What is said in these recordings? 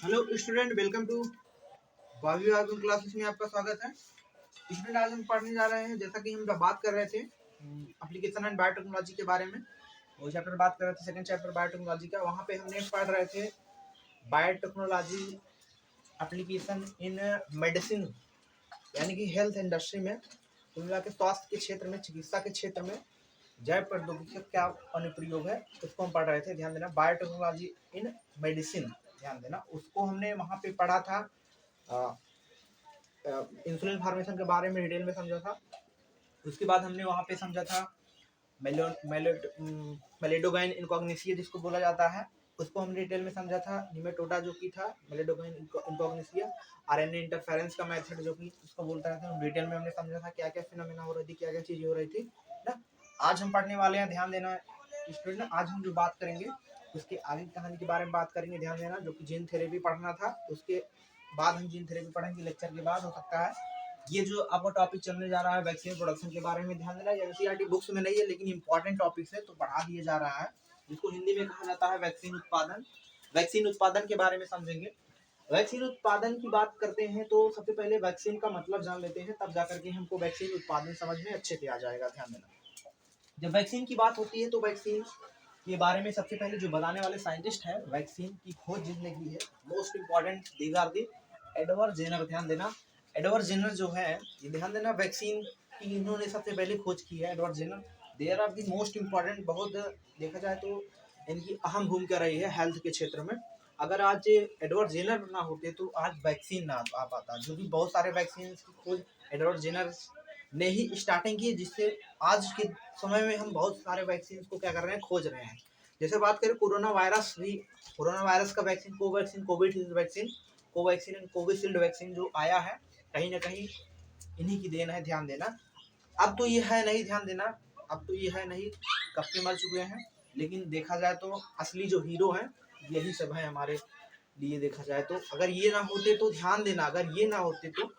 Hello student, welcome to भावी आगम classes में आपका स्वागत है। स्टूडेंट, आज हम पढ़ने जा रहे हैं, जैसा कि हम बात कर रहे थे एप्लीकेशन एंड बायोटेक्नोलॉजी के बारे में। वो चैप्टर बात कर रहे थे, सेकंड चैप्टर बायोटेक्नोलॉजी का। वहाँ पे हमने पढ़ रहे थे बायोटेक्नोलॉजी एप्लीकेशन इन मेडिसिन, यानी कि हेल्थ इंडस्ट्री में, कुल मिला के स्वास्थ्य के क्षेत्र में, चिकित्सा के क्षेत्र में जैव प्रौद्योगिकी का क्या अनुप्रयोग है उसको हम पढ़ रहे थे। ध्यान देना, बायोटेक्नोलॉजी इन मेडिसिन, ध्यान देना। उसको हमने वहाँ पे पढ़ा था, इंसुलिन फॉर्मेशन के बारे में डिटेल में समझा था। उसके बाद हमने वहाँ पे समझा था मेलेडोगाइन इनकॉग्निसिया जिसको बोला जाता है, उसको हमने डिटेल में समझा था। निमेटोडा जो कि था मेलेडोगाइन इनकॉग्निसिया, आरएनए इंटरफेरेंस का मेथड जो कि उसको बोलता था, डिटेल में हमने समझा था क्या क्या फिनोमेना हो रही थी, क्या क्या चीजें हो रही थी ना। आज हम पढ़ने वाले हैं, ध्यान देना स्टूडेंट। आज हम जो बात करेंगे उसके आगे की कहानी के बारे में बात करेंगे, ध्यान देना। जो कि जीन थेरेपी पढ़ना था, उसके बाद हम जीन थेरेपी पढ़ेंगे लेक्चर के बाद, हो सकता है। ये जो आपका टॉपिक चलने जा रहा है वैक्सीन प्रोडक्शन के बारे में, ध्यान देना। ये एनसीईआरटी बुक्स में नहीं है, लेकिन इंपॉर्टेंट टॉपिक्स है तो पढ़ा दिया जा रहा है, जिसको हिंदी में कहा जाता है वैक्सीन उत्पादन। वैक्सीन उत्पादन के बारे में समझेंगे। वैक्सीन उत्पादन की बात करते हैं तो सबसे पहले वैक्सीन का मतलब जान लेते हैं, तब जाकर के हमको वैक्सीन उत्पादन समझ में अच्छे से आ जाएगा। ध्यान देना, जब वैक्सीन की बात होती है तो वैक्सीन के बारे में सबसे पहले जो बताने वाले साइंटिस्ट है, वैक्सीन की खोज जिसने की है, most important these are the Edward Jenner. ध्यान देना, एडवर्ड जेनर जो है, ये ध्यान देना, वैक्सीन की इन्होंने सबसे पहले खोज की है, Edward Jenner. There are the most important, बहुत देखा जाए तो इनकी अहम भूमिका रही है हेल्थ के क्षेत्र में। अगर आज एडवर्ड जेनर ना होते तो आज वैक्सीन ना आ पाता, जो कि बहुत सारे वैक्सीन की खोज एडवर्ड जेनर ने ही स्टार्टिंग की, जिससे आज के समय में हम बहुत सारे वैक्सीन को क्या कर रहे हैं, खोज रहे हैं। जैसे बात करें कोरोना वायरस भी, कोरोना वायरस का vaccine, Covaxin, Covid vaccine, Covaxin and Covishield vaccine जो आया है, कहीं ना कहीं इन्हीं की देन है। ध्यान देना, अब तो ये है नहीं, ध्यान देना, अब तो ये है नहीं, कब के मर चुके हैं। लेकिन देखा जाए तो असली जो हीरो हैं यही सब है हमारे लिए, देखा जाए तो। अगर ये ना होते तो, ध्यान देना, अगर ये ना होते तो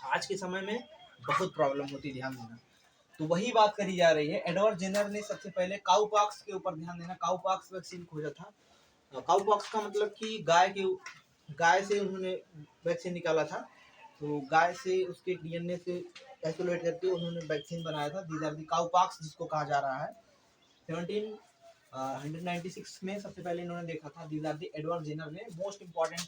आज के समय में बहुत प्रॉब्लम होती, ध्यान देना। तो वही बात करी जा रही है। एडवर्ड जेनर ने सबसे पहले काउपॉक्स के ऊपर, ध्यान देना, काउपॉक्स वैक्सीन खोजा था। काउपॉक्स का मतलब कि गाय से उन्होंने वैक्सीन निकाला था। तो गाय से उसके डीएनए से आइसोलेट करके उन्होंने वैक्सीन बनाया था। दीज आर दी काउपॉक्स जिसको कहा जा रहा है। 1796 में सबसे पहले इन्होंने देखा था। These are the Edward Jenner ने, मोस्ट इंपॉर्टेंट।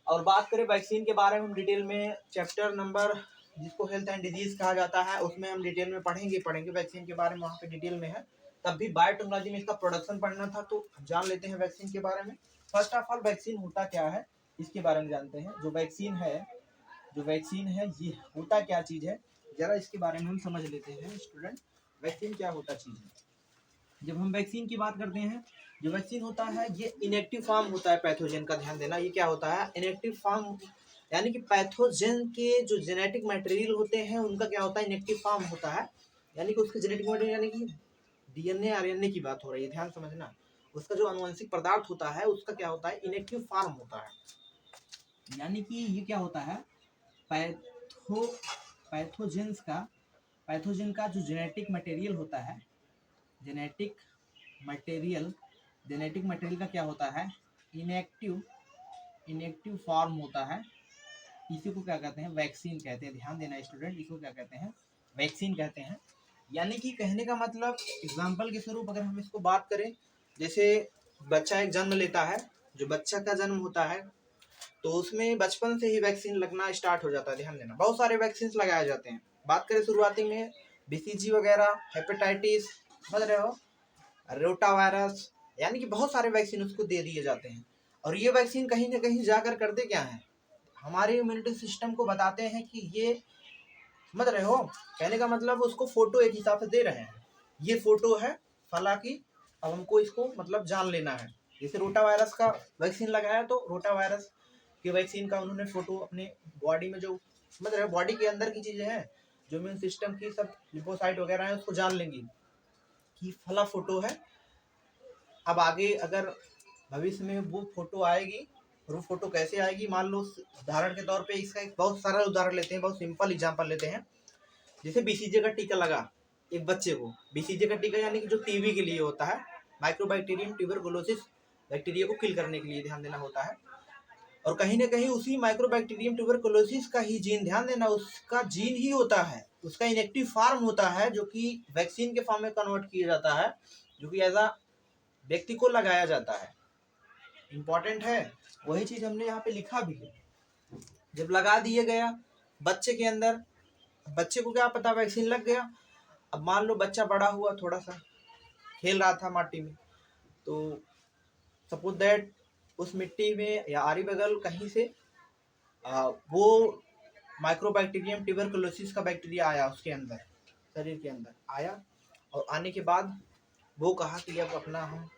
और बात करें वैक्सीन के बारे में, हम डिटेल में चैप्टर नंबर जिसको हेल्थ एंड डिजीज कहा जाता है, उसमें हम डिटेल में पढ़ेंगे वैक्सीन के बारे में, वहाँ पे डिटेल में है। तब भी बायोटेक्नोलॉजी में इसका प्रोडक्शन पढ़ना था, तो जान लेते हैं वैक्सीन के बारे में। फर्स्ट ऑफ ऑल, वैक्सीन होता क्या है इसके बारे में जानते हैं। जो वैक्सीन है ये होता क्या चीज़ है, जरा इसके बारे में हम समझ लेते हैं स्टूडेंट। वैक्सीन क्या होता चीज़ है। जब हम वैक्सीन की बात करते हैं, जो वैक्सीन होता है ये इनएक्टिव फॉर्म होता है पैथोजन का। ध्यान देना, ये क्या होता है, इनएक्टिव फॉर्म, यानी कि पैथोजन के जो जेनेटिक मटेरियल होते हैं उनका क्या होता है, इनएक्टिव फॉर्म होता है। यानी कि उसके जेनेटिक मटेरियल, यानी कि डीएनए आरएनए की बात हो रही है, ध्यान समझना। उसका जो आनुवंशिक पदार्थ होता है उसका क्या होता है, इनएक्टिव फॉर्म होता है। यानी कि ये क्या होता है, पैथोजेंस का, पैथोजन का जो जेनेटिक मटेरियल होता है, जेनेटिक मटेरियल का क्या होता है, इनएक्टिव फॉर्म होता है। इसी को क्या कहते हैं, वैक्सीन कहते हैं। ध्यान देना स्टूडेंट, इसको क्या कहते हैं, वैक्सीन कहते हैं। यानी कि कहने का मतलब, एग्जाम्पल के स्वरूप अगर हम इसको बात करें, जैसे बच्चा एक जन्म लेता है, जो बच्चा का जन्म होता है तो उसमें बचपन से ही वैक्सीन लगना स्टार्ट हो जाता है। ध्यान देना, बहुत सारे वैक्सीन लगाए जाते हैं। बात करें शुरुआती में बीसीजी वगैरह, हेपेटाइटिस, समझ रहे हो, रोटा वायरस, यानी कि बहुत सारे वैक्सीन उसको दे दिए जाते हैं। और ये वैक्सीन कहीं ना कहीं जाकर करते क्या है, हमारे इम्यूनिटी सिस्टम को बताते हैं कि ये, समझ रहे हो, कहने का मतलब उसको फोटो एक हिसाब से दे रहे हैं, ये फोटो है फला की, अब हमको इसको मतलब जान लेना है। जैसे रोटा वायरस का वैक्सीन लगाया तो रोटा वायरस के वैक्सीन का उन्होंने फोटो अपने बॉडी में, जो समझ रहे हो बॉडी के अंदर की चीजें हैं, जो इम्यून सिस्टम की सब लिपोसाइट वगैरह है, उसको जान लेंगी कि फला फोटो है। अब आगे अगर भविष्य में वो फोटो आएगी, और वो फोटो कैसे आएगी, मान लो उदाहरण के तौर पे, इसका एक बहुत सारा उदाहरण लेते हैं, बहुत सिंपल एग्जांपल लेते हैं। जैसे बीसीजी का टीका लगा एक बच्चे को, बीसीजी का टीका यानी कि जो टीबी के लिए होता है, माइक्रोबैक्टीरियम ट्यूबरकुलोसिस बैक्टीरिया को किल करने के लिए, ध्यान देना होता है। और कहीं ना कहीं उसी माइक्रोबैक्टीरियम ट्यूबरकुलोसिस का ही जीन, ध्यान देना, उसका जीन ही होता है, उसका इनएक्टिव फॉर्म होता है जो कि वैक्सीन के फॉर्म में कन्वर्ट किया जाता है, जो कि एज अ व्यक्ति को लगाया जाता है। इंपॉर्टेंट है, वही चीज हमने यहाँ पे लिखा भी है। जब लगा दिए गया बच्चे के अंदर, बच्चे को क्या पता वैक्सीन लग गया। अब मान लो बच्चा बड़ा हुआ, थोड़ा सा खेल रहा था माटी में, तो सपोज दैट उस मिट्टी में या आरी बगल कहीं से वो माइक्रोबैक्टीरियम ट्यूबरकुलोसिस का बैक्टीरिया आया उसके अंदर, शरीर के अंदर आया, और आने के बाद वो कहा कि अब अपना हम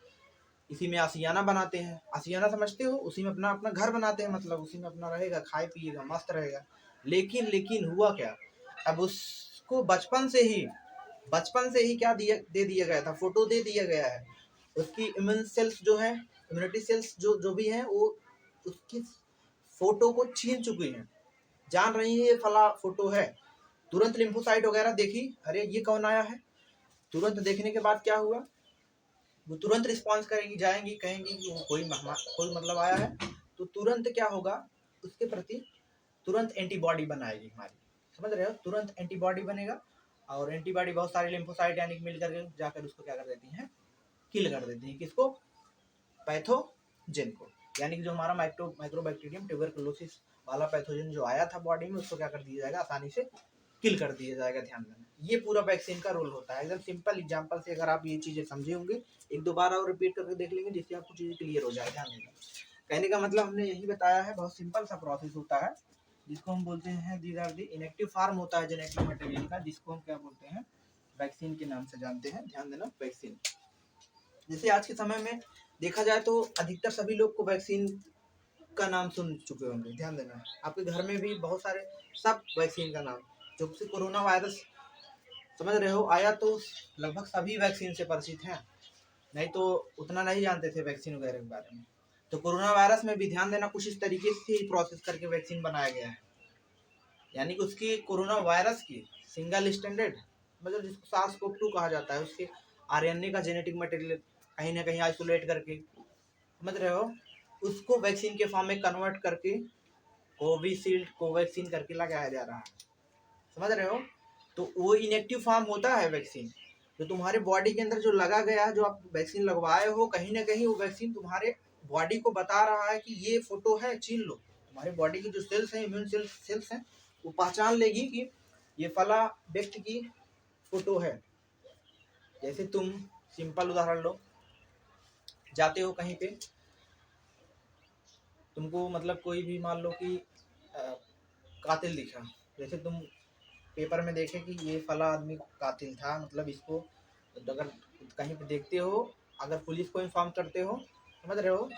इसी में आशियाना बनाते हैं। आशियाना समझते हो, उसी में अपना अपना घर बनाते हैं, मतलब उसी में अपना रहेगा, खाए पिएगा, मस्त रहेगा। लेकिन हुआ क्या, अब उसको बचपन से ही क्या दे दिया गया था, फोटो दे दिया गया है। उसकी इम्यून सेल्स जो है, इम्यूनिटी सेल्स जो भी हैं, वो उसकी फोटो को छीन चुकी हैं, जान रही है ये फला फोटो है। तुरंत लिम्फोसाइट वगैरह देखी, अरे ये कौन आया है। तुरंत देखने के बाद क्या हुआ, वो तुरंत रिस्पॉन्स करेंगी, जाएंगी, कहेंगी कि वो कोई मतलब आया है, तो तुरंत क्या होगा, उसके प्रति तुरंत एंटीबॉडी बनाएगी हमारी, समझ रहे हो, तुरंत एंटीबॉडी बनेगा। और एंटीबॉडी बहुत सारे लिम्फोसाइट यानी मिल करके जाकर उसको क्या कर देती हैं, किल कर देती हैं, किसको, पैथोजन को, यानी कि जो हमारा माइक्रोबैक्टीरियम ट्यूबरकुलोसिस वाला पैथोजन जो आया था बॉडी में, उसको क्या कर दिया जाएगा, आसानी से किल कर दिया जाएगा। ध्यान देना, ये पूरा वैक्सीन का रोल होता है। एकदम सिंपल एग्जांपल से अगर आप ये चीजें समझे होंगे, एक दो बार और रिपीट करके देख लेंगे, जिससे आपको चीजें क्लियर हो जाए। ध्यान देना, कहने का मतलब हमने यही बताया है, बहुत सिंपल सा प्रोसेस होता है, जिसको हम बोलते हैं these are the inactive form होता है जेनेटिक मटेरियल का, जिसको हम क्या बोलते हैं, वैक्सीन के नाम से जानते हैं। ध्यान देना, वैक्सीन। जैसे आज के समय में देखा जाए तो अधिकतर सभी लोग को वैक्सीन का नाम सुन चुके होंगे। ध्यान देना, आपके घर में भी बहुत सारे सब वैक्सीन का नाम, जब से कोरोना वायरस, समझ रहे हो, आया तो लगभग सभी वैक्सीन से परिचित हैं, नहीं तो उतना नहीं जानते थे वैक्सीन वगैरह के बारे में। तो कोरोना वायरस में भी ध्यान देना, कुछ इस तरीके से प्रोसेस करके वैक्सीन बनाया गया है, यानी कि उसकी कोरोना वायरस की सिंगल स्टैंडर्ड, मतलब जिसको SARS-CoV-2 कहा जाता है, उसके आरएनए का जेनेटिक मटेरियल कहीं ना कहीं आइसोलेट करके, समझ रहे हो, उसको वैक्सीन के फॉर्म में कन्वर्ट करके कोविशील्ड, कोवैक्सीन करके लगाया जा रहा है, समझ रहे हो। तो वो इनएक्टिव फॉर्म होता है वैक्सीन, जो तुम्हारे बॉडी के अंदर जो लगा गया है, जो आप वैक्सीन लगवाए हो, कहीं ना कहीं वो वैक्सीन तुम्हारे बॉडी को बता रहा है कि ये फोटो है, छीन लो। तुम्हारे बॉडी की जो सेल्स हैं, इम्यून सेल्स हैं, वो पहचान लेगी कि ये फला व्यक्ति की फोटो है। जैसे तुम सिंपल उदाहरण लो, जाते हो कहीं पे, तुमको मतलब कोई भी मान लो कि कातिल दिखा, जैसे तुम पेपर में देखे कि ये फला आदमी कातिल था, मतलब इसको अगर कहीं पे देखते हो, अगर पुलिस को इन्फॉर्म करते हो, समझ रहे हो,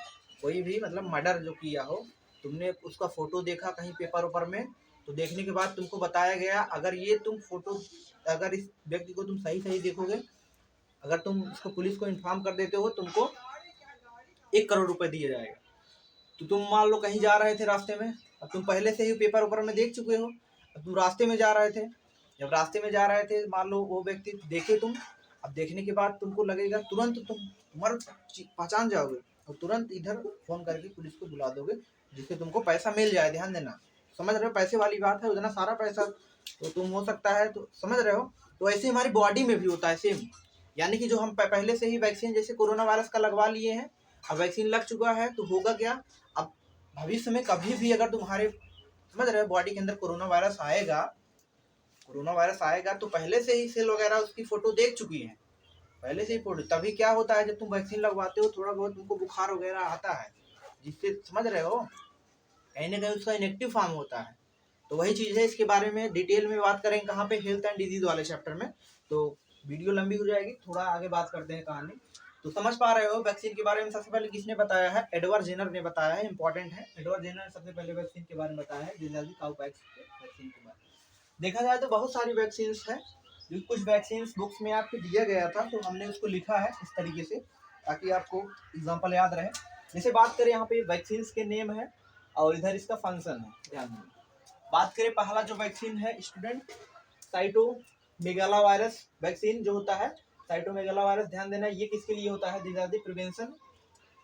कोई भी मतलब मर्डर जो किया हो, तुमने उसका फोटो देखा कहीं पेपर ऊपर में, तो देखने के बाद तुमको बताया गया, अगर ये तुम फोटो, अगर इस व्यक्ति को तुम सही देखोगे, अगर तुम इसको पुलिस को इन्फॉर्म कर देते हो, तुमको 1 करोड़ रुपए दिए जाएगा। तो तुम मान लो कहीं जा रहे थे रास्ते में, अब तुम पहले से ही पेपर ऊपर में देख चुके हो, अब तुम रास्ते में जा रहे थे, जब रास्ते में जा रहे थे, मान लो वो व्यक्ति देखे तुम, अब देखने के बाद तुमको लगेगा, तुरंत तुम्हारा पहचान जाओगे और तुरंत इधर फोन करके पुलिस को बुला दोगे, जिससे तुमको पैसा मिल जाए। ध्यान देना, समझ रहे हो, पैसे वाली बात है, उतना सारा पैसा तो तुम हो सकता है, तो समझ रहे हो। तो ऐसे हमारी बॉडी में भी होता है सेम, यानी कि जो हम पहले से ही वैक्सीन जैसे कोरोना वायरस का लगवा लिए हैं, अब वैक्सीन लग चुका है, तो होगा क्या, अब भविष्य में कभी भी अगर तुम्हारे, समझ रहे हो, बॉडी के अंदर कोरोना वायरस आएगा, तो पहले से ही सेल वगैरह उसकी फोटो देख चुकी है, पहले से ही फोटो। तभी क्या होता है, जब तुम वैक्सीन लगवाते हो, थोड़ा बहुत तुमको बुखार वगैरह आता है, जिससे, समझ रहे हो, कहीं ना कहीं उसका इनएक्टिव फॉर्म होता है। तो वही चीज़ है, इसके बारे में डिटेल में बात करेंगे कहाँ पे, हेल्थ एंड डिजीज वाले चैप्टर में, तो वीडियो लंबी हो जाएगी, थोड़ा आगे बात करते हैं कहानी। तो समझ पा रहे हो वैक्सीन के बारे में, सबसे पहले किसने बताया है, एडवर्ड जेनर ने बताया है, इंपॉर्टेंट है, एडवर्ड जेनर ने सबसे पहले वैक्सीन के बारे में बताया है, काउपैक्स वैक्सीन के बारे में। देखा जाए तो बहुत सारी वैक्सीन है, जो कुछ वैक्सीन बुक्स में आपको दिया गया था, तो हमने उसको लिखा है इस तरीके से, ताकि आपको एग्जाम्पल याद रहे। जैसे बात करें, यहाँ पे वैक्सीन के नेम है और इधर इसका फंक्शन है, ध्यान दें। बात करें पहला जो वैक्सीन है स्टूडेंट, साइटोमेगाला वायरस वैक्सीन जो होता है, साइटोमेगाला वायरस, ध्यान देना, ये किसके लिए होता है, this are the prevention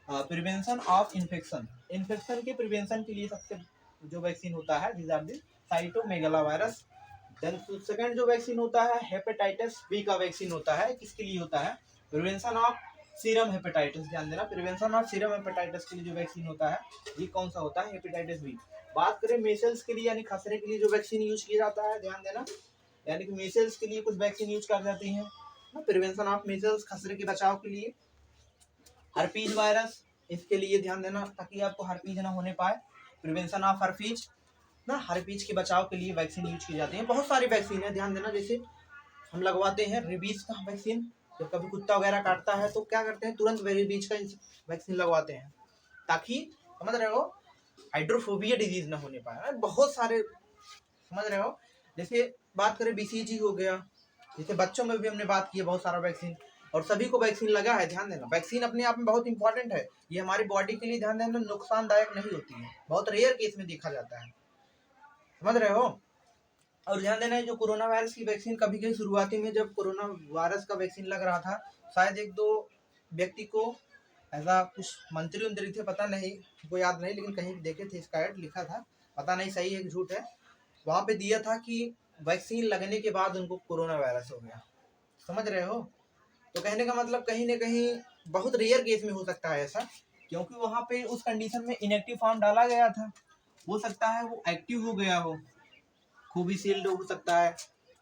prevention of infection, infection के प्रिवेंशन के लिए सबसे जो वैक्सीन होता है this are the cytomegalovirus. Then second जो वैक्सीन होता है हेपेटाइटिस बी का वैक्सीन होता है, किसके लिए होता है, प्रिवेंशन ऑफ सीरम हेपेटाइटिस, ध्यान देना प्रिवेंशन ऑफ सीरम हेपेटाइटिस के लिए जो वैक्सीन होता है ये कौन सा होता है, हेपेटाइटिस बी। बात करें मेसल्स के लिए यानी खसरे के लिए जो वैक्सीन यूज किया जाता है, ध्यान देना, यानी कि मेसल्स के लिए कुछ वैक्सीन यूज कर जाती है, प्रिवेंशन ऑफ मेसल्स खसरे के बचाव के लिए। हर्पीज वायरस, इसके लिए ध्यान देना ताकि आपको हर्पीज ना होने पाए, प्रिवेंशन ऑफ हर्पीज ना, हर्पीज के बचाव के लिए वैक्सीन यूज की जाती है। बहुत सारी वैक्सीन है, ध्यान देना, जैसे हम लगवाते हैं रेबीज का वैक्सीन, जब कभी कुत्ता वगैरह काटता है तो क्या करते हैं तुरंत रेबीज का वैक्सीन लगवाते हैं ताकि समझ रहे हो हाइड्रोफोबिया डिजीज ना होने पाए। बहुत सारे समझ रहे हो, जैसे बात करें बीसीजी हो गया, जैसे बच्चों में भी हमने बात की है बहुत सारा वैक्सीन, और सभी को वैक्सीन लगा है। ध्यान देना वैक्सीन अपने आप में बहुत इंपॉर्टेंट है, ये हमारी बॉडी के लिए ध्यान देना नुकसानदायक नहीं होती है, बहुत रेयर केस में देखा जाता है, समझ रहे हो। और ध्यान देना है जो कोरोना वायरस की वैक्सीन कभी कभी शुरुआती में जब कोरोना वायरस का वैक्सीन लग रहा था, शायद एक दो व्यक्ति को ऐसा कुछ मंत्री उंत्री थे पता नहीं, वो याद नहीं, लेकिन कहीं देखे थे इसका ऐड लिखा था, पता नहीं सही है झूठ है, वहाँ पे दिया था कि वैक्सीन लगने के बाद उनको कोरोना वायरस हो गया, समझ रहे हो। तो कहने का मतलब कहीं ना कहीं बहुत रेयर केस में हो सकता है ऐसा, क्योंकि वहाँ पे उस कंडीशन में इनएक्टिव फॉर्म डाला गया था, हो सकता है वो एक्टिव हो गया हो, कोविशील्ड हो सकता है,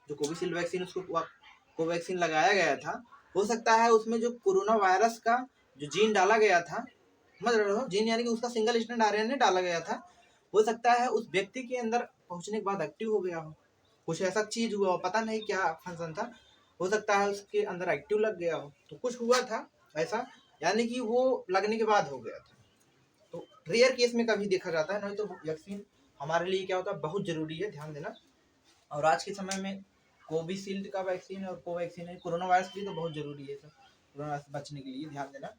जो कोविशील्ड वैक्सीन उसको कोवैक्सीन लगाया गया था, हो सकता है उसमें जो कोरोना वायरस का जो जीन डाला गया था, समझ रहे हो, जीन यानी कि उसका सिंगल स्ट्रैंड आरएनए डाला गया था, हो सकता है उस व्यक्ति के अंदर पहुंचने के बाद एक्टिव हो गया हो, कुछ ऐसा चीज हुआ हो, पता नहीं क्या फंक्शन था, हो सकता है उसके अंदर एक्टिव लग गया हो, तो कुछ हुआ था ऐसा, यानी कि वो लगने के बाद हो गया था। तो रेयर केस में कभी देखा जाता है, नहीं तो वैक्सीन हमारे लिए क्या होता है बहुत जरूरी है, ध्यान देना। और आज के समय में कोविशील्ड का वैक्सीन और कोवैक्सीन है, कोरोना वायरस के लिए तो बहुत जरूरी है सर, कोरोना से बचने के लिए ध्यान देना।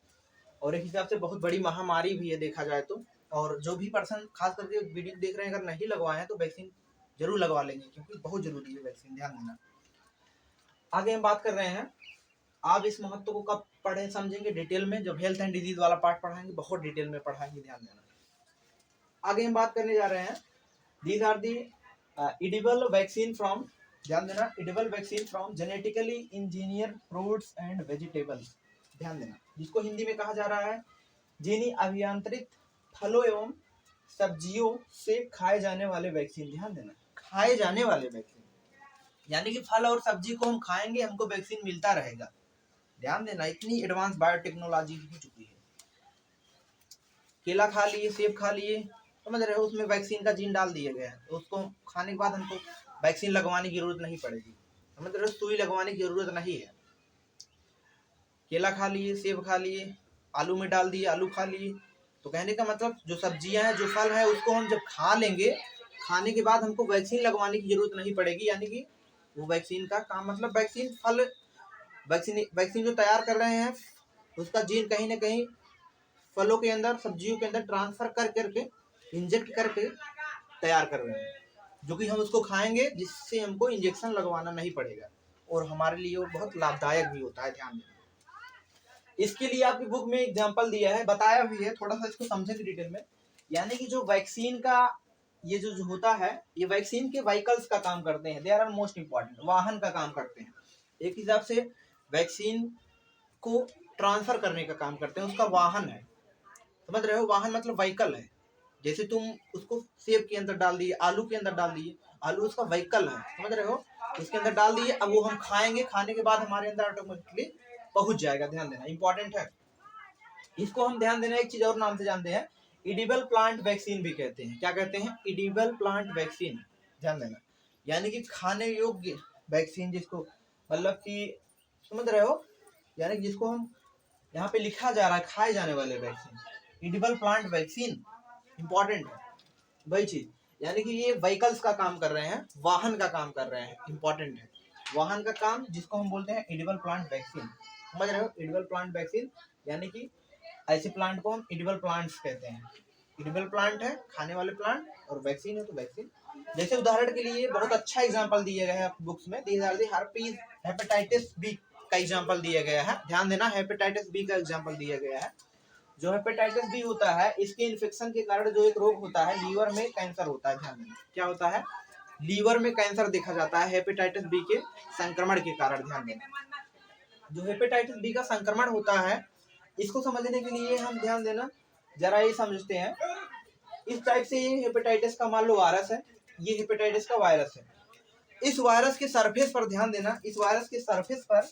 और एक हिसाब से बहुत बड़ी महामारी भी है देखा जाए तो, और जो भी पर्सन खास करके वीडियो देख रहे हैं अगर नहीं लगवाए हैं तो वैक्सीन जरूर लगवा लेंगे, क्योंकि बहुत जरूरी है वैक्सीन, ध्यान देना। आगे हम बात कर रहे हैं, आप इस महत्व को कब पढ़े समझेंगे डिटेल में, जब हेल्थ एंड डिजीज वाला पार्ट पढ़ाएंगे, बहुत डिटेल में पढ़ाएंगे, ध्यान देना। आगे हम बात करने जा रहे हैं, these are the edible vaccine from, ध्यान देना, edible vaccine from genetically engineered fruits and vegetables, ध्यान देना, जिसको हिंदी में कहा जा रहा है जीनी अभियांत्रित फलों एवं सब्जियों से खाए जाने वाले वैक्सीन, ध्यान देना, खाए जाने वाले वैक्सीन, यानी कि फल और सब्जी को हम खाएंगे हमको वैक्सीन मिलता रहेगा, ध्यान देना, इतनी एडवांस बायोटेक्नोलॉजी हो चुकी है। केला खा लिए, सेब खा लिए, समझ रहे हो, उसमें वैक्सीन का जीन डाल दिया गया है, तो उसको खाने के बाद हमको वैक्सीन लगवाने की जरूरत नहीं पड़ेगी, समझ रहे हो, सुई लगवाने की जरूरत नहीं है। केला खा लिए, सेब खा लिए, आलू में डाल दिए, आलू खा लिए, तो कहने का मतलब जो सब्जियां हैं जो फल है उसको हम जब खा लेंगे, खाने के बाद हमको वैक्सीन लगवाने की जरूरत नहीं पड़ेगी, यानी कि वो वैक्सीन का काम मतलब वैक्सीन फल वैक्सीन जो तैयार कर रहे हैं उसका जीन कहीं ना कहीं फलों के अंदर सब्जियों के अंदर ट्रांसफर कर करके इंजेक्ट करके तैयार कर रहे हैं, जो कि हम उसको खाएंगे जिससे हमको इंजेक्शन लगवाना नहीं पड़ेगा, और हमारे लिए वो बहुत लाभदायक भी होता है, ध्यान देना। इसके लिए आपकी बुक में एग्जांपल दिया है, बताया भी है, थोड़ा सा इसको समझेंगे डिटेल में, यानी कि जो वैक्सीन का ये जो होता है ये वैक्सीन के व्हीकल्स का काम करते हैं, दे आर मोस्ट इंपॉर्टेंट, वाहन का काम करते हैं, एक हिसाब से वैक्सीन को ट्रांसफर करने का काम करते हैं, उसका वाहन है, समझ रहे हो, वाहन मतलब व्हीकल है, जैसे तुम उसको सेब के अंदर डाल दिए, आलू के अंदर डाल दिए, आलू उसका व्हीकल है, समझ रहे हो, इसके अंदर डाल दिए, अब वो हम खाएंगे, खाने के बाद हमारे अंदर ऑटोमेटिकली पहुंच जाएगा, ध्यान देना, इंपॉर्टेंट है। इसको हम ध्यान देना एक चीज और नाम से जानते हैं, इडिबल प्लांट वैक्सीन भी कहते हैं, क्या कहते हैं, इडिबल प्लांट वैक्सीन, ध्यान देना, यानी कि खाने योग्य वैक्सीन, जिसको मतलब कि समझ रहे हो, यानी कि जिसको हम यहाँ पे लिखा जा रहा है खाए जाने वाले vaccine, edible plant vaccine, important है वही चीज, यानी कि ये व्हीकल्स का काम कर रहे हैं, वाहन का काम कर रहे हैं, इंपॉर्टेंट है, वाहन का काम जिसको हम बोलते हैं एडिबल प्लांट वैक्सीन, समझ रहे हो, एडिबल प्लांट वैक्सीन, यानी कि ऐसे प्लांट को हम एडिबल प्लांट्स कहते हैं, एडिबल प्लांट है खाने वाले प्लांट, और वैक्सीन है तो वैक्सीन। जैसे उदाहरण के लिए बहुत अच्छा एग्जांपल दिया गया है बुक्स में, these are the herpes hepatitis B का एग्जांपल दिया गया है, ध्यान देना, हेपेटाइटिस बी का एग्जांपल दिया गया है, जो हेपेटाइटिस बी होता है, इसके इन्फेक्शन के कारण जो एक रोग होता है, लीवर में कैंसर होता है। ध्यान देना, क्या होता है? लीवर में कैंसर देखा जाता है हेपेटाइटिस बी के संक्रमण के कारण। ध्यान देना, जो हेपेटाइटिस बी का संक्रमण होता है, इसको समझने के लिए हम ध्यान देना जरा ये समझते हैं। इस टाइप से ये हेपेटाइटिस का मान लो वायरस है, ये हेपेटाइटिस का वायरस है। इस वायरस के सरफेस पर ध्यान देना, इस वायरस के सरफेस पर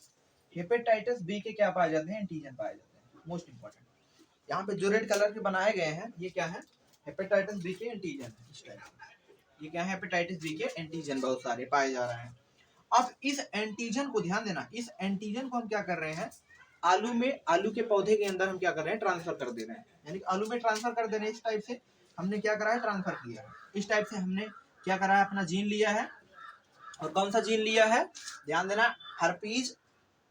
हेपेटाइटिस बी के क्या पाए जाते हैं? एंटीजन पाए जाते हैं। मोस्ट इंपॉर्टेंट, यहाँ पे जो रेड कलर के बनाए गए हैं, ये क्या है? हेपेटाइटिस बी के एंटीजन है। इस टाइप से ये क्या है? हेपेटाइटिस बी के एंटीजन बहुत सारे पाए जा रहे हैं। अब इस एंटीजन को ध्यान देना, इस एंटीजन को हम क्या कर रहे हैं? आलू में, आलू के पौधे के अंदर हम क्या कर रहे हैं? ट्रांसफर कर दे रहे हैं, यानी आलू में ट्रांसफर कर दे रहे हैं। इस टाइप से हमने क्या करा है? ट्रांसफर किया है। इस टाइप से हमने क्या करा है? अपना जीन लिया है। और कौन सा जीन लिया है? ध्यान देना, हर्पीज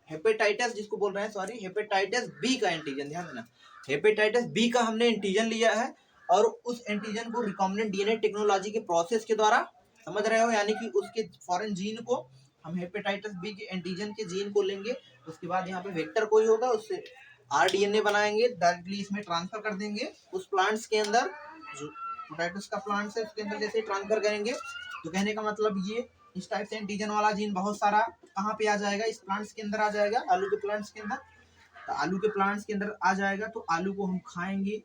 हेपेटाइटिस जिसको बोल रहे हैं, सॉरी, हेपेटाइटिस बी का एंटीजन। ध्यान देना, हेपेटाइटिस बी का हमने एंटीजन लिया है और उस एंटीजन को रिकॉम्बिनेंट डीएनए टेक्नोलॉजी के प्रोसेस के द्वारा, समझ रहे हो, यानी कि उसके फॉरेन जीन को हम हेपेटाइटिस बी के एंटीजन के जीन को लेंगे, उसके बाद यहाँ पे वेक्टर कोई होगा, उससे आरडीएनए बनाएंगे, डायरेक्टली इसमें ट्रांसफर कर देंगे उस प्लांट्स के अंदर, जो पोटैटोस का प्लांट है उसके अंदर जैसे ट्रांसफर करेंगे। तो कहने का मतलब ये, इस टाइप से एंटीजन वाला जीन बहुत सारा कहाँ पे आ जाएगा? इस प्लांट्स के अंदर आ जाएगा, आलू के प्लांट्स के अंदर। तो आलू के प्लांट्स के अंदर आ जाएगा तो आलू को हम खाएंगे,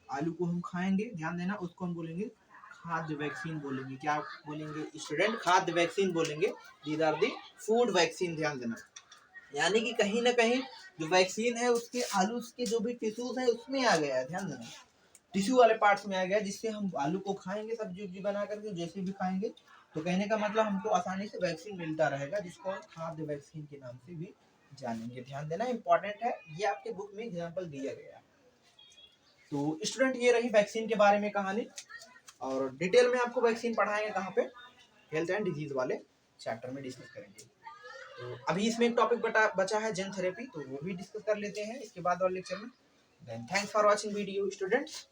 आलू को हम खाएंगे। ध्यान देना, उसको हम बोलेंगे खाद्य वैक्सीन बोलेंगे। क्या बोलेंगे स्टूडेंट? खाद्य वैक्सीन बोलेंगे। These are the food vaccine. ध्यान देना, यानी कि कहीं ना कहीं जो वैक्सीन है उसके आलू के जो भी टिश्यूज है उसमें आ गया है। ध्यान देना, टिश्यू वाले पार्ट्स में आ गया, जिससे हम आलू को खाएंगे, सब्जी उब्जी बना करके जैसे भी खाएंगे। तो कहने का मतलब हमको आसानी से वैक्सीन मिलता रहेगा, जिसको हम खाद्य वैक्सीन के नाम से भी जानेंगे। ध्यान देना, इंपॉर्टेंट है, ये आपके बुक में एग्जाम्पल दिया गया है। तो स्टूडेंट, ये रही वैक्सीन के बारे में कहानी, और डिटेल में आपको वैक्सीन पढ़ाएंगे कहाँ पे? हेल्थ एंड डिजीज वाले चैप्टर में डिस्कस करेंगे। तो अभी इसमें एक टॉपिक बचा है जेन थेरेपी, तो वो भी डिस्कस कर लेते हैं इसके बाद और लेक्चर में। Then thanks for watching video students.